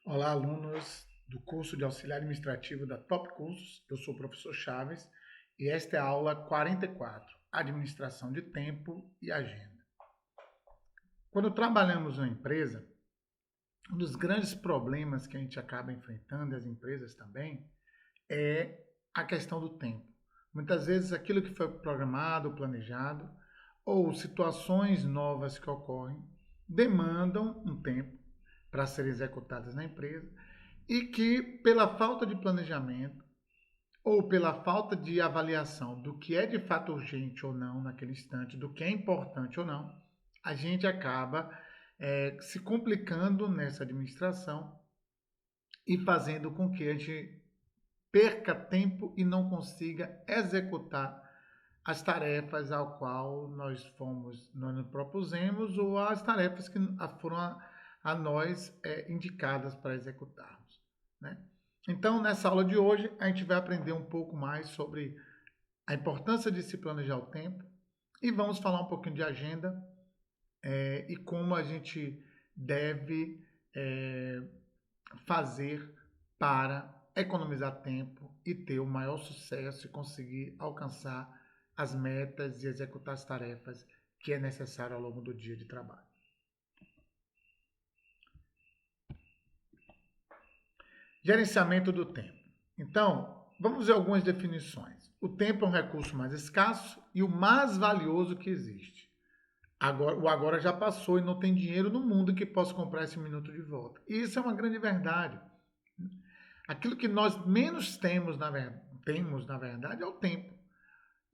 Olá, alunos do curso de auxiliar administrativo da Top Cursos. Eu sou o professor Chaves e esta é a aula 44, Administração de Tempo e Agenda. Quando trabalhamos na empresa, um dos grandes problemas que a gente acaba enfrentando, e as empresas também, é a questão do tempo. Muitas vezes aquilo que foi programado, planejado, ou situações novas que ocorrem, demandam um tempo para serem executadas na empresa e que, pela falta de planejamento ou pela falta de avaliação do que é de fato urgente ou não naquele instante, do que é importante ou não, a gente acaba se complicando nessa administração e fazendo com que a gente perca tempo e não consiga executar as tarefas ao qual nós nos propusemos ou as tarefas que foram a nós indicadas para executarmos, né? Então, nessa aula de hoje, a gente vai aprender um pouco mais sobre a importância de se planejar o tempo e vamos falar um pouquinho de agenda e como a gente deve fazer para economizar tempo e ter o maior sucesso e conseguir alcançar as metas e executar as tarefas que é necessário ao longo do dia de trabalho. Gerenciamento do tempo. Então, vamos ver algumas definições. O tempo é um recurso mais escasso e o mais valioso que existe. O agora já passou e não tem dinheiro no mundo que possa comprar esse minuto de volta. E isso é uma grande verdade. Aquilo que nós menos temos, na verdade, é o tempo.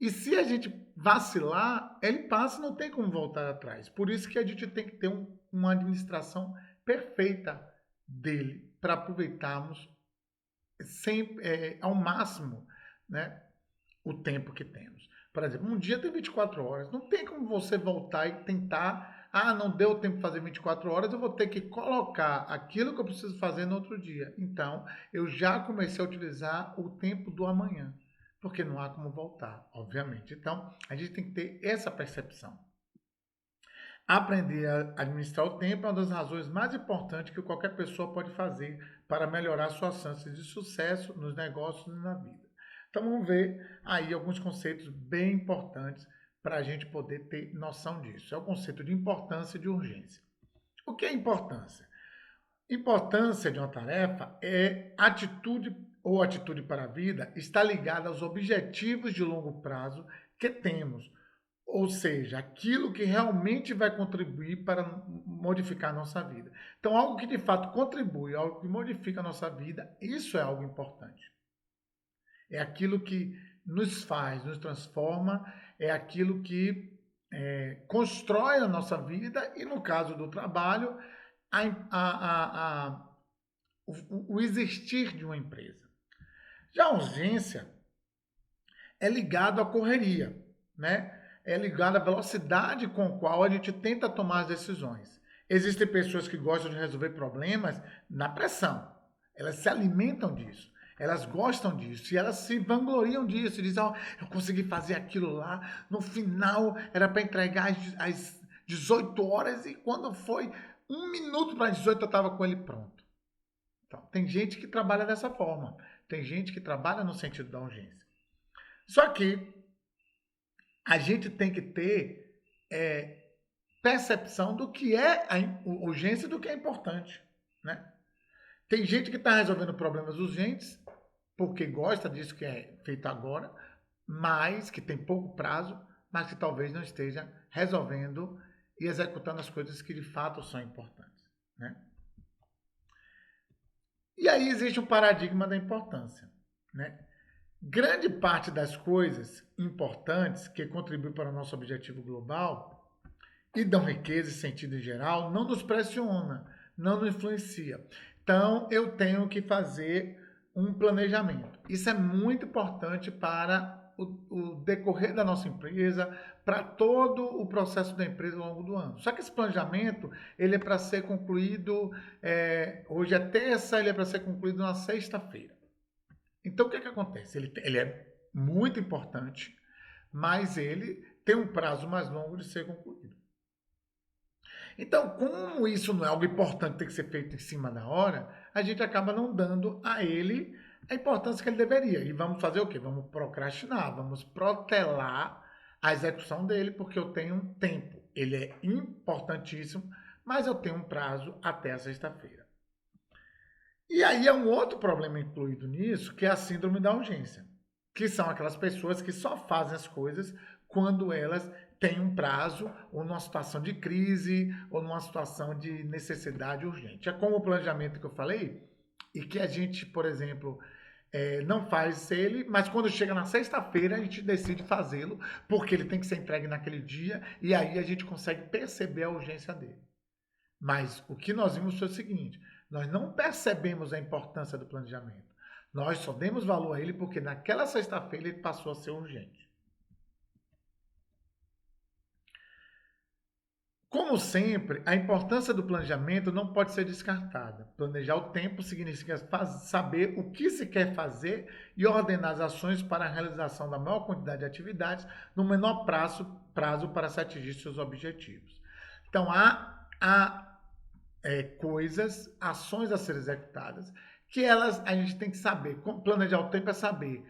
E se a gente vacilar, ele passa e não tem como voltar atrás. Por isso que a gente tem que ter uma administração perfeita dele para aproveitarmos ao máximo, né, o tempo que temos. Por exemplo, um dia tem 24 horas. Não tem como você voltar e tentar, não deu tempo de fazer 24 horas, eu vou ter que colocar aquilo que eu preciso fazer no outro dia. Então, eu já comecei a utilizar o tempo do amanhã, porque não há como voltar, obviamente. Então, a gente tem que ter essa percepção. Aprender a administrar o tempo é uma das razões mais importantes que qualquer pessoa pode fazer para melhorar suas chances de sucesso nos negócios e na vida. Então vamos ver aí alguns conceitos bem importantes para a gente poder ter noção disso. É o conceito de importância e de urgência. O que é importância? Importância de uma tarefa é atitude ou atitude para a vida está ligada aos objetivos de longo prazo que temos, ou seja, aquilo que realmente vai contribuir para modificar a nossa vida. Então, algo que de fato contribui, algo que modifica a nossa vida, isso é algo importante. É aquilo que nos faz, nos transforma, é aquilo que constrói a nossa vida e, no caso do trabalho, o existir de uma empresa. Já a urgência é ligado à correria, né? É ligado à velocidade com a qual a gente tenta tomar as decisões. Existem pessoas que gostam de resolver problemas na pressão. Elas se alimentam disso. Elas gostam disso e elas se vangloriam disso. E dizem, eu consegui fazer aquilo lá. No final era para entregar às 18 horas e quando foi 1 minuto para as 18 eu estava com ele pronto. Então, tem gente que trabalha dessa forma. Tem gente que trabalha no sentido da urgência. Só que a gente tem que ter percepção do que é a urgência e do que é importante, né? Tem gente que está resolvendo problemas urgentes porque gosta disso que é feito agora, mas que tem pouco prazo, mas que talvez não esteja resolvendo e executando as coisas que de fato são importantes, né? E aí existe um paradigma da importância, né? Grande parte das coisas importantes que contribuem para o nosso objetivo global e dão riqueza e sentido em geral não nos pressiona, não nos influencia. Então, eu tenho que fazer um planejamento. Isso é muito importante para o decorrer da nossa empresa, para todo o processo da empresa ao longo do ano. Só que esse planejamento, ele é para ser concluído, hoje é terça, ele é para ser concluído na sexta-feira. Então, o que acontece? Ele é muito importante, mas ele tem um prazo mais longo de ser concluído. Então, como isso não é algo importante, tem que ser feito em cima da hora, a gente acaba não dando a ele a importância que ele deveria. E vamos fazer o quê? Vamos procrastinar, vamos protelar a execução dele, porque eu tenho um tempo. Ele é importantíssimo, mas eu tenho um prazo até a sexta-feira. E aí é um outro problema incluído nisso, que é a síndrome da urgência, que são aquelas pessoas que só fazem as coisas quando elas têm um prazo, ou numa situação de crise, ou numa situação de necessidade urgente. É como o planejamento que eu falei, e que a gente, por exemplo, não faz ele, mas quando chega na sexta-feira a gente decide fazê-lo, porque ele tem que ser entregue naquele dia, e aí a gente consegue perceber a urgência dele. Mas o que nós vimos foi o seguinte: nós não percebemos a importância do planejamento. Nós só demos valor a ele porque naquela sexta-feira ele passou a ser urgente. Como sempre, a importância do planejamento não pode ser descartada. Planejar o tempo significa saber o que se quer fazer e ordenar as ações para a realização da maior quantidade de atividades no menor prazo para se atingir seus objetivos. Então, há coisas, ações a serem executadas, que elas a gente tem que saber. Planejar o tempo é saber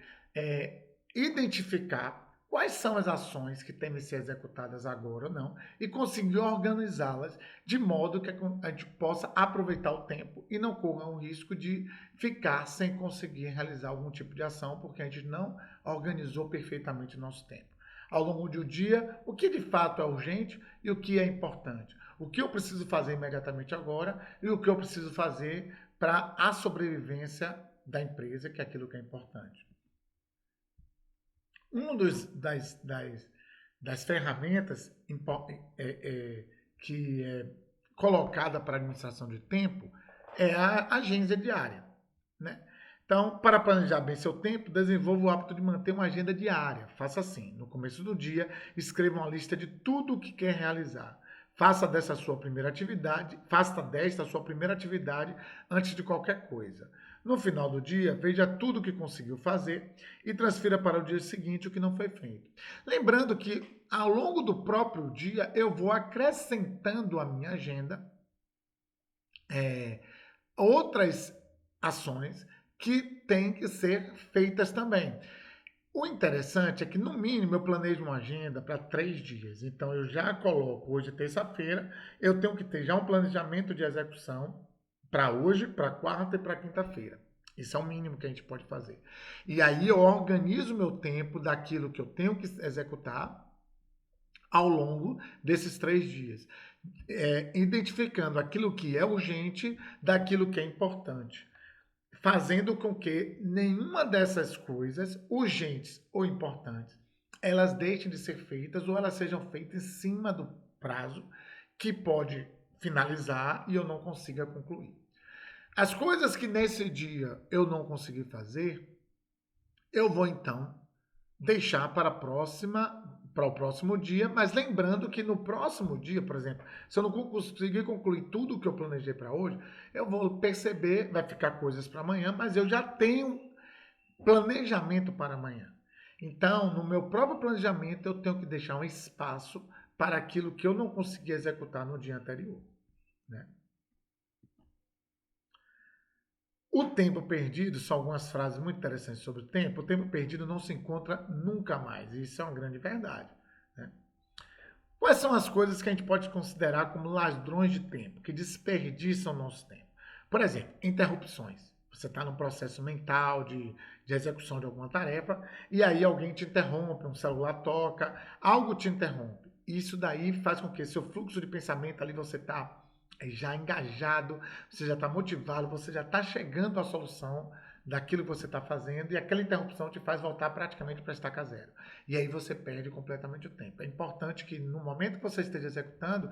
identificar quais são as ações que têm que ser executadas agora ou não e conseguir organizá-las de modo que a gente possa aproveitar o tempo e não corra o risco de ficar sem conseguir realizar algum tipo de ação porque a gente não organizou perfeitamente o nosso tempo. Ao longo do dia, o que de fato é urgente e o que é importante. O que eu preciso fazer imediatamente agora e o que eu preciso fazer para a sobrevivência da empresa, que é aquilo que é importante. Uma das ferramentas que é colocada para a administração de tempo é a agenda diária, né? Então, para planejar bem seu tempo, desenvolva o hábito de manter uma agenda diária. Faça assim: no começo do dia, escreva uma lista de tudo o que quer realizar. Faça desta a sua primeira atividade antes de qualquer coisa. No final do dia, veja tudo o que conseguiu fazer e transfira para o dia seguinte o que não foi feito. Lembrando que ao longo do próprio dia eu vou acrescentando à minha agenda outras ações que têm que ser feitas também. O interessante é que, no mínimo, eu planejo uma agenda para 3 dias. Então, eu já coloco, hoje é terça-feira, eu tenho que ter já um planejamento de execução para hoje, para quarta e para quinta-feira. Isso é o mínimo que a gente pode fazer. E aí eu organizo meu tempo daquilo que eu tenho que executar ao longo desses 3 dias. Identificando aquilo que é urgente daquilo que é importante, fazendo com que nenhuma dessas coisas, urgentes ou importantes, elas deixem de ser feitas ou elas sejam feitas em cima do prazo que pode finalizar e eu não consiga concluir. As coisas que nesse dia eu não consegui fazer, eu vou então deixar para o próximo dia, mas lembrando que no próximo dia, por exemplo, se eu não conseguir concluir tudo o que eu planejei para hoje, eu vou perceber, vai ficar coisas para amanhã, mas eu já tenho planejamento para amanhã. Então, no meu próprio planejamento, eu tenho que deixar um espaço para aquilo que eu não consegui executar no dia anterior, né? O tempo perdido, são algumas frases muito interessantes sobre o tempo. O tempo perdido não se encontra nunca mais. Isso é uma grande verdade, né? Quais são as coisas que a gente pode considerar como ladrões de tempo, que desperdiçam o nosso tempo? Por exemplo, interrupções. Você está num processo mental de execução de alguma tarefa e aí alguém te interrompe, um celular toca, algo te interrompe. Isso daí faz com que seu fluxo de pensamento ali você está já engajado, você já está motivado, você já está chegando à solução daquilo que você está fazendo e aquela interrupção te faz voltar praticamente para estaca zero. E aí você perde completamente o tempo. É importante que no momento que você esteja executando,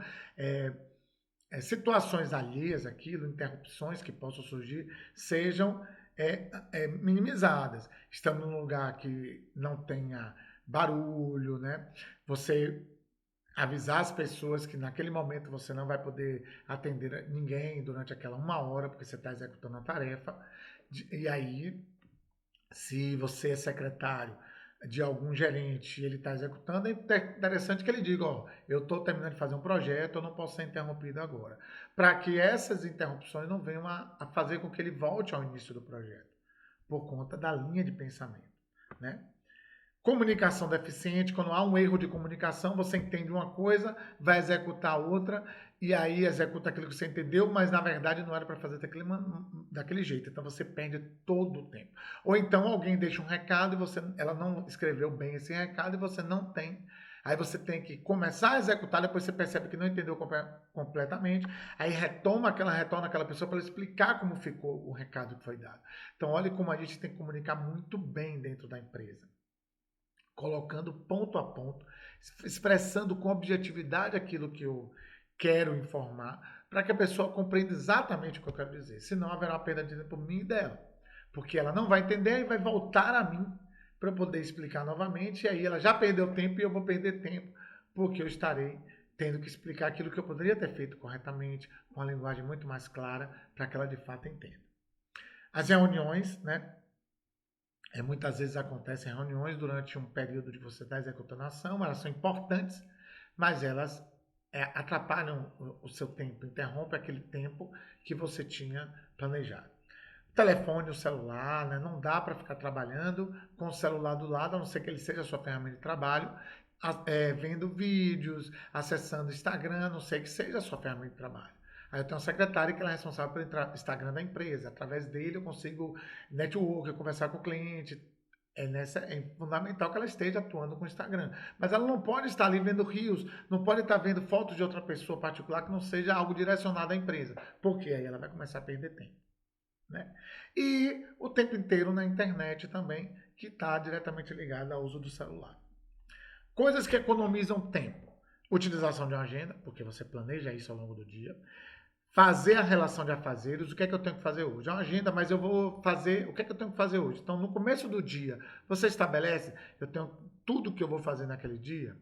situações alheias àquilo, interrupções que possam surgir, sejam minimizadas. Estamos num lugar que não tenha barulho, né? Você avisar as pessoas que naquele momento você não vai poder atender ninguém durante aquela 1 hora, porque você está executando a tarefa. E aí, se você é secretário, de algum gerente e ele está executando, é interessante que ele diga, ó, eu estou terminando de fazer um projeto, eu não posso ser interrompido agora. Para que essas interrupções não venham a fazer com que ele volte ao início do projeto, por conta da linha de pensamento, né? Comunicação deficiente, quando há um erro de comunicação, você entende uma coisa, vai executar outra, e aí executa aquilo que você entendeu, mas na verdade não era para fazer daquele jeito. Então você perde todo o tempo. Ou então alguém deixa um recado e ela não escreveu bem esse recado e você não tem. Aí você tem que começar a executar, depois você percebe que não entendeu completamente, aí retorna aquela pessoa para explicar como ficou o recado que foi dado. Então olha como a gente tem que comunicar muito bem dentro da empresa, colocando ponto a ponto, expressando com objetividade aquilo que eu quero informar, para que a pessoa compreenda exatamente o que eu quero dizer. Senão haverá uma perda de tempo minha e dela. Porque ela não vai entender e vai voltar a mim para eu poder explicar novamente, e aí ela já perdeu tempo e eu vou perder tempo, porque eu estarei tendo que explicar aquilo que eu poderia ter feito corretamente, com uma linguagem muito mais clara, para que ela de fato entenda. As reuniões, né? Muitas vezes acontecem reuniões durante um período de você estar executando a ação, elas são importantes, mas elas atrapalham o seu tempo, interrompem aquele tempo que você tinha planejado. O telefone, o celular, né? Não dá para ficar trabalhando com o celular do lado, a não ser que ele seja a sua ferramenta de trabalho, vendo vídeos, acessando o Instagram, a não ser que seja a sua ferramenta de trabalho. Aí eu tenho uma secretária que ela é responsável pelo Instagram da empresa. Através dele eu consigo network, conversar com o cliente. É fundamental que ela esteja atuando com o Instagram. Mas ela não pode estar ali vendo rios, não pode estar vendo fotos de outra pessoa particular que não seja algo direcionado à empresa. Porque aí ela vai começar a perder tempo. Né? E o tempo inteiro na internet também, que está diretamente ligado ao uso do celular. Coisas que economizam tempo. Utilização de uma agenda, porque você planeja isso ao longo do dia. Fazer a relação de afazeres, o que é que eu tenho que fazer hoje? É uma agenda, mas eu vou fazer, o que é que eu tenho que fazer hoje? Então, no começo do dia, você estabelece, eu tenho tudo que eu vou fazer naquele dia.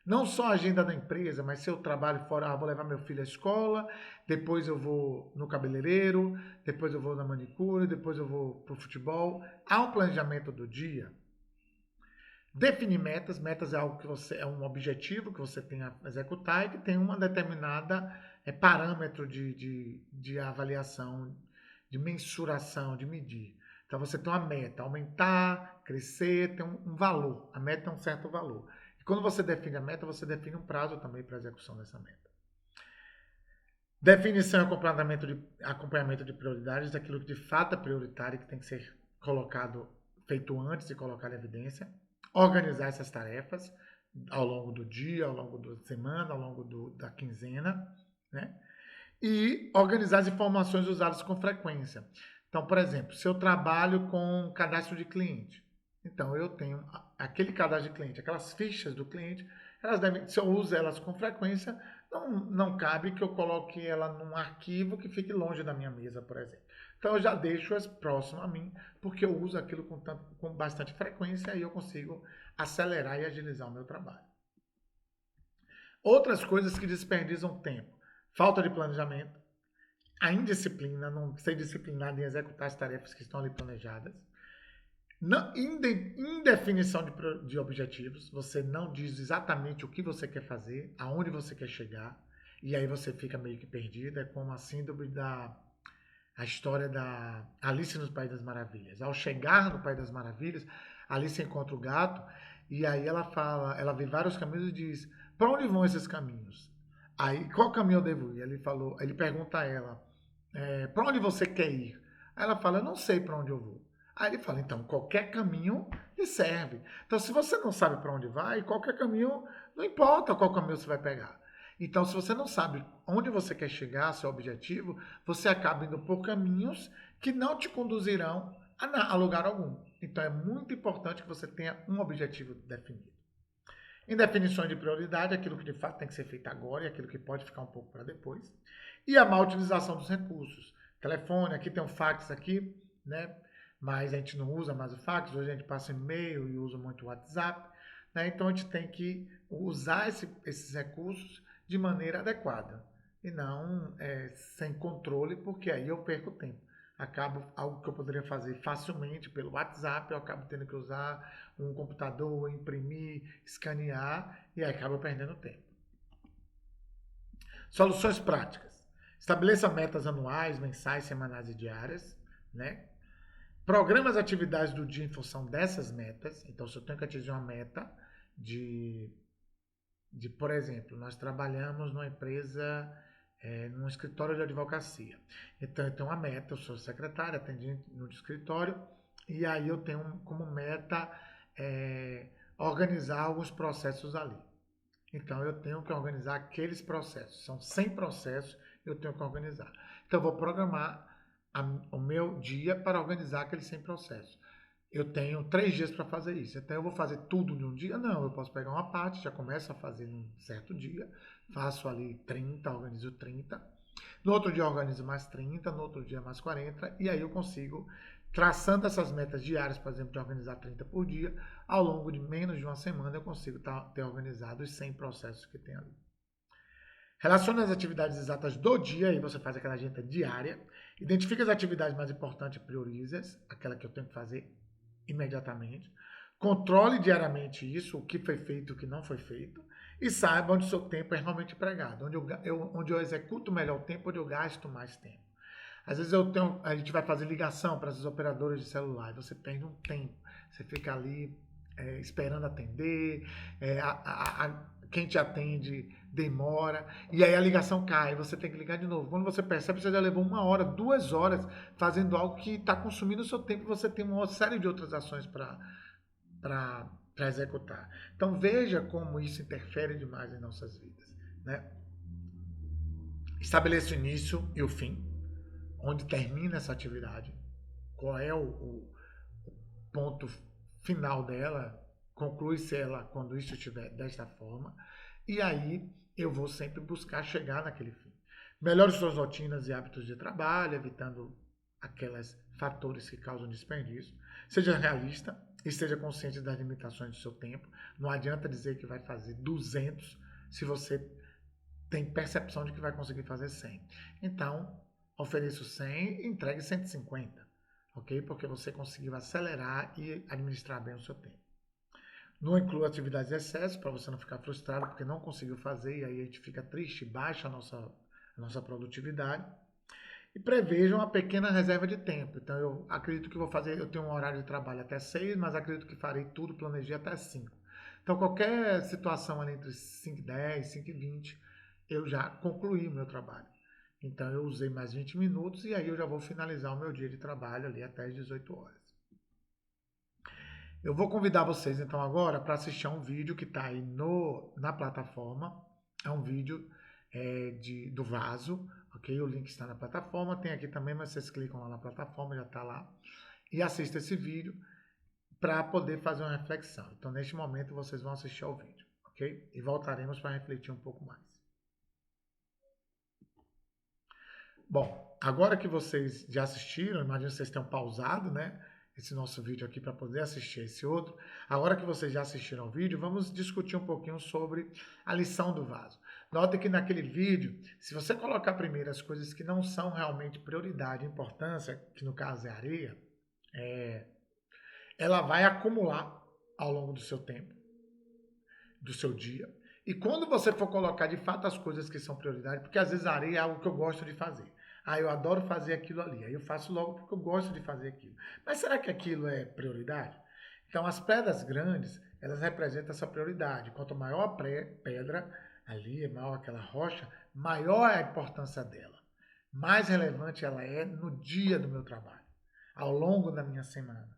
Não só a agenda da empresa, mas se eu trabalho fora, vou levar meu filho à escola, depois eu vou no cabeleireiro, depois eu vou na manicure, depois eu vou para o futebol. Há um planejamento do dia. Definir metas. Metas é algo que é um objetivo que você tem a executar e que tem uma determinada parâmetro de avaliação, de mensuração, de medir. Então você tem uma meta, aumentar, crescer, tem um valor. A meta é um certo valor. E quando você define a meta, você define um prazo também para a execução dessa meta. Definição e acompanhamento de prioridades, daquilo que de fato é prioritário, que tem que ser feito antes de colocar em evidência. Organizar essas tarefas ao longo do dia, ao longo da semana, ao longo da quinzena, né? E organizar as informações usadas com frequência. Então, por exemplo, se eu trabalho com cadastro de cliente, então eu tenho aquele cadastro de cliente, aquelas fichas do cliente, se eu uso elas com frequência, não cabe que eu coloque ela num arquivo que fique longe da minha mesa, por exemplo. Então eu já deixo-as próximo a mim, porque eu uso aquilo com bastante frequência e eu consigo acelerar e agilizar o meu trabalho. Outras coisas que desperdiçam tempo. Falta de planejamento, a indisciplina, não ser disciplinado em executar as tarefas que estão ali planejadas. Indefinição de objetivos, você não diz exatamente o que você quer fazer, aonde você quer chegar, e aí você fica meio que perdido. É como a síndrome a história da Alice no País das Maravilhas. Ao chegar no País das Maravilhas, Alice encontra o gato e aí ela vê vários caminhos e diz: para onde vão esses caminhos? Aí, qual caminho eu devo ir? Ele pergunta a ela: para onde você quer ir? Aí ela fala: eu não sei para onde eu vou. Aí ele fala: então, qualquer caminho lhe serve. Então, se você não sabe para onde vai, qualquer caminho, não importa qual caminho você vai pegar. Então, se você não sabe onde você quer chegar, seu objetivo, você acaba indo por caminhos que não te conduzirão a lugar algum. Então, é muito importante que você tenha um objetivo definido. Em definições de prioridade, aquilo que de fato tem que ser feito agora e aquilo que pode ficar um pouco para depois. E a má utilização dos recursos. Telefone, aqui tem um fax aqui, né? Mas a gente não usa mais o fax, hoje a gente passa e-mail e usa muito o WhatsApp. Né? Então a gente tem que usar esses recursos de maneira adequada e não sem controle, porque aí eu perco tempo. algo que eu poderia fazer facilmente pelo WhatsApp, eu acabo tendo que usar um computador, imprimir, escanear, e aí acabo perdendo tempo. Soluções práticas. Estabeleça metas anuais, mensais, semanais e diárias, né? Programa as atividades do dia em função dessas metas. Então, se eu tenho que atingir uma meta por exemplo, nós trabalhamos numa empresa, num escritório de advocacia. Então, eu tenho uma meta, eu sou secretário, atendente no escritório, e aí eu tenho como meta organizar alguns processos ali. Então, eu tenho que organizar aqueles processos. São 100 processos, eu tenho que organizar. Então, eu vou programar o meu dia para organizar aqueles 100 processos. Eu tenho 3 dias para fazer isso. Então, eu vou fazer tudo em um dia? Não, eu posso pegar uma parte, já começo a fazer num certo dia, faço ali 30, organizo 30. No outro dia, eu organizo mais 30, no outro dia, mais 40, e aí eu consigo, traçando essas metas diárias, por exemplo, de organizar 30 por dia, ao longo de menos de uma semana, eu consigo ter organizado os 100 processos que tem ali. Relaciona as atividades exatas do dia, aí você faz aquela agenda diária. Identifica as atividades mais importantes e prioriza-as, aquela que eu tenho que fazer imediatamente. Controle diariamente isso, o que foi feito e o que não foi feito. E saiba onde o seu tempo é realmente empregado, onde eu executo melhor o tempo, onde eu gasto mais tempo. Às vezes a gente vai fazer ligação para essas operadoras de celular, e você perde um tempo, você fica ali esperando atender, quem te atende demora, e aí a ligação cai, você tem que ligar de novo. Quando você percebe, você já levou 1 hora, 2 horas fazendo algo que está consumindo o seu tempo, e você tem uma série de outras ações para executar. Então veja como isso interfere demais em nossas vidas, né? Estabeleça o início e o fim, onde termina essa atividade, qual é o ponto final dela, conclui-se ela quando isso estiver desta forma, e aí eu vou sempre buscar chegar naquele fim. Melhore suas rotinas e hábitos de trabalho, evitando aqueles fatores que causam desperdício. Seja realista e esteja consciente das limitações do seu tempo. Não adianta dizer que vai fazer 200 se você tem percepção de que vai conseguir fazer 100. Então, ofereço 100 e entregue 150, ok? Porque você conseguiu acelerar e administrar bem o seu tempo. Não inclua atividades de excesso para você não ficar frustrado porque não conseguiu fazer e aí a gente fica triste, baixa a nossa produtividade. E preveja uma pequena reserva de tempo. Então, eu acredito que vou fazer, eu tenho um horário de trabalho até 6, mas acredito que farei tudo, planejei até 5. Então, qualquer situação ali entre 5 e 10, 5 e 20, eu já concluí o meu trabalho. Então, eu usei mais 20 minutos e aí eu já vou finalizar o meu dia de trabalho ali até as 18 horas. Eu vou convidar vocês, então, agora para assistir a um vídeo que está aí na plataforma. É um vídeo do vaso, ok? O link está na plataforma, tem aqui também, mas vocês clicam lá na plataforma, já está lá. E assista esse vídeo para poder fazer uma reflexão. Então, neste momento, vocês vão assistir ao vídeo, ok? E voltaremos para refletir um pouco mais. Bom, agora que vocês já assistiram, imagino que vocês tenham pausado, né? Esse nosso vídeo aqui para poder assistir esse outro. Agora que vocês já assistiram ao vídeo, vamos discutir um pouquinho sobre a lição do vaso. Note que naquele vídeo, se você colocar primeiro as coisas que não são realmente prioridade, importância, que no caso é areia, ela vai acumular ao longo do seu tempo, do seu dia. E quando você for colocar de fato as coisas que são prioridade, porque às vezes a areia é algo que eu gosto de fazer. Eu adoro fazer aquilo ali. Aí eu faço logo porque eu gosto de fazer aquilo. Mas será que aquilo é prioridade? Então, as pedras grandes, elas representam essa prioridade. Quanto maior a pedra ali, maior aquela rocha, maior é a importância dela. Mais relevante ela é no dia do meu trabalho, ao longo da minha semana.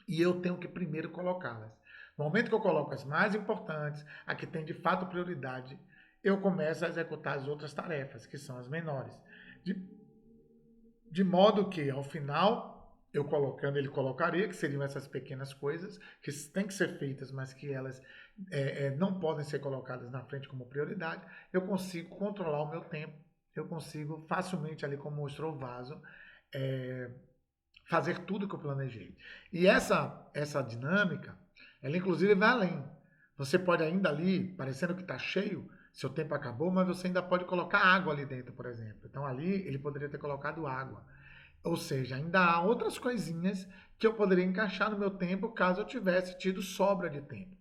E eu tenho que primeiro colocá-las. No momento que eu coloco as mais importantes, a que tem de fato prioridade, eu começo a executar as outras tarefas, que são as menores. De modo que, ao final, eu colocando, ele colocaria, que seriam essas pequenas coisas, que têm que ser feitas, mas que elas não podem ser colocadas na frente como prioridade, eu consigo controlar o meu tempo, eu consigo facilmente, ali como mostrou o vaso, fazer tudo que eu planejei. E essa dinâmica, ela inclusive vai além. Você pode ainda ali, parecendo que está cheio, seu tempo acabou, mas você ainda pode colocar água ali dentro, por exemplo. Então ali ele poderia ter colocado água. Ou seja, ainda há outras coisinhas que eu poderia encaixar no meu tempo caso eu tivesse tido sobra de tempo.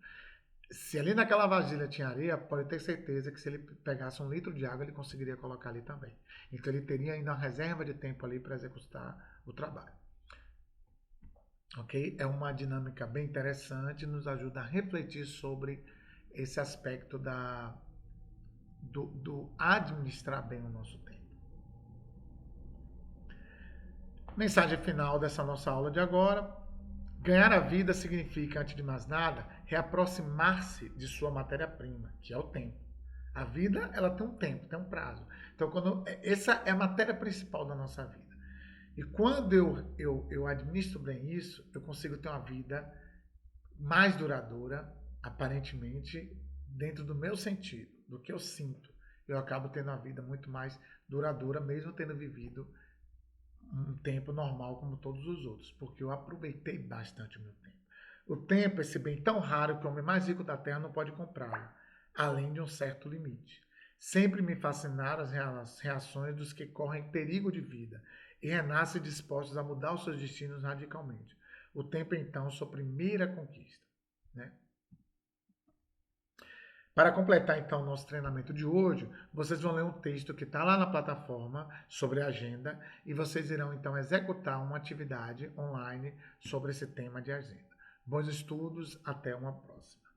Se ali naquela vasilha tinha areia, pode ter certeza que se ele pegasse 1 litro de água, ele conseguiria colocar ali também. Então ele teria ainda uma reserva de tempo ali para executar o trabalho. Ok? É uma dinâmica bem interessante, nos ajuda a refletir sobre esse aspecto do administrar bem o nosso tempo. Mensagem final dessa nossa aula de agora. Ganhar a vida significa, antes de mais nada, reaproximar-se de sua matéria-prima, que é o tempo. A vida, ela tem um tempo, tem um prazo. Então, essa é a matéria principal da nossa vida. E quando eu administro bem isso, eu consigo ter uma vida mais duradoura, aparentemente, dentro do meu sentido, do que eu sinto. Eu acabo tendo uma vida muito mais duradoura, mesmo tendo vivido um tempo normal como todos os outros, porque eu aproveitei bastante o meu tempo. O tempo é esse bem tão raro que o homem mais rico da Terra não pode comprá-lo, além de um certo limite. Sempre me fascinaram as reações dos que correm perigo de vida e renascem dispostos a mudar os seus destinos radicalmente. O tempo, então, sua primeira conquista. Né? Para completar, então, o nosso treinamento de hoje, vocês vão ler um texto que está lá na plataforma sobre a agenda e vocês irão, então, executar uma atividade online sobre esse tema de agenda. Bons estudos, até uma próxima.